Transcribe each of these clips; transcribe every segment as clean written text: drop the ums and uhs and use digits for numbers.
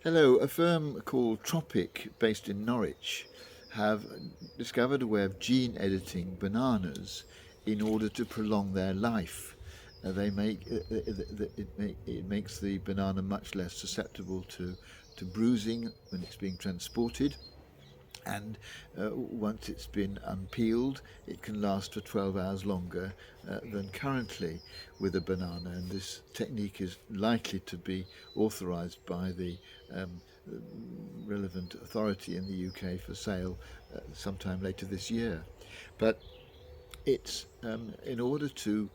Hello, a firm called Tropic, based in Norwich, have discovered a way of gene editing bananas in order to prolong their life. They make it makes the banana much less susceptible to bruising when it's being transported, and once it's been unpeeled, it can last for 12 hours longer than currently with a banana. And this technique is likely to be authorised by the um, relevant authority in the UK for sale sometime later this year. But it's in order to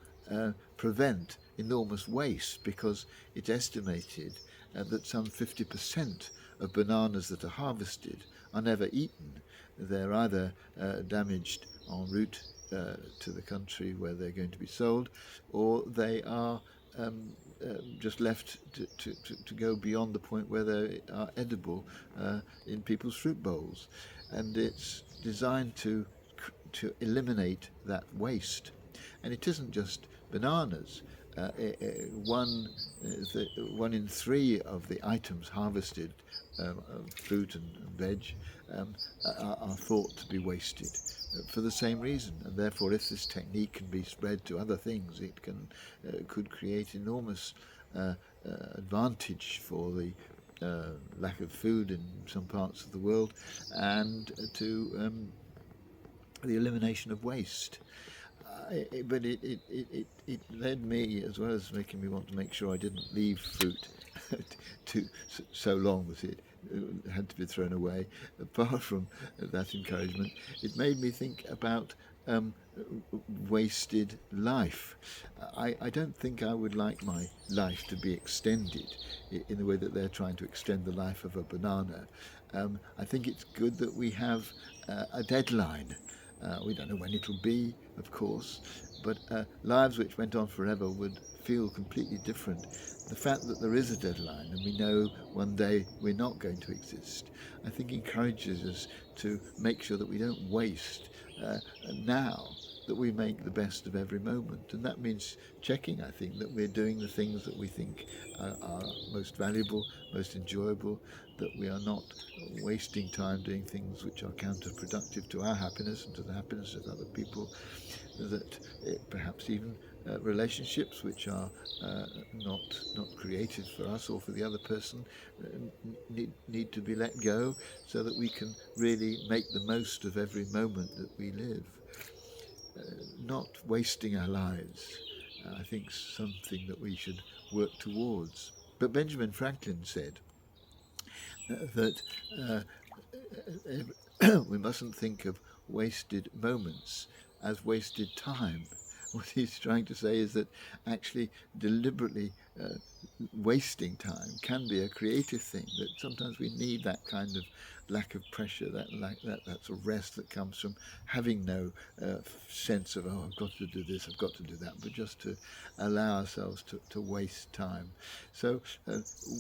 prevent enormous waste, because it's estimated that some 50% of bananas that are harvested are never eaten. They're either damaged en route to the country where they're going to be sold, or they are just left to go beyond the point where they are edible in people's fruit bowls. And it's designed to eliminate that waste. And it isn't just bananas. Uh, one, one in three of the items harvested, fruit and veg, um, are thought to be wasted for the same reason. And therefore, if this technique can be spread to other things, it could create enormous uh, advantage for the lack of food in some parts of the world, and to the elimination of waste. But it led me, as well as making me want to make sure I didn't leave fruit to so long that it had to be thrown away. Apart from that encouragement, it made me think about um, wasted life. I don't think I would like my life to be extended in the way that they're trying to extend the life of a banana. I think it's good that we have a deadline. We don't know when it'll be, of course, but lives which went on forever would feel completely different. The fact that there is a deadline and we know one day we're not going to exist, I think encourages us to make sure that we don't waste now, that we make the best of every moment. And that means checking, I think, that we're doing the things that we think are most valuable, most enjoyable, that we are not wasting time doing things which are counterproductive to our happiness and to the happiness of other people, that perhaps even relationships which are not created for us or for the other person need to be let go, so that we can really make the most of every moment that we live. Not wasting our lives, I think, something that we should work towards. But Benjamin Franklin said that we mustn't think of wasted moments as wasted time. What he's trying to say is that actually deliberately wasting time can be a creative thing, that sometimes we need that kind of lack of pressure, that sort of rest that comes from having no sense of, oh, I've got to do this, I've got to do that, but just to allow ourselves to waste time. So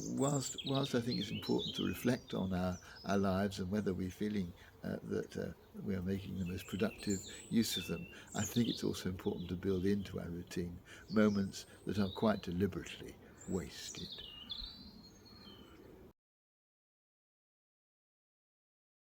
whilst I think it's important to reflect on our lives and whether we're feeling that we are making the most productive use of them, I think it's also important to build into our routine moments that are quite deliberately wasted.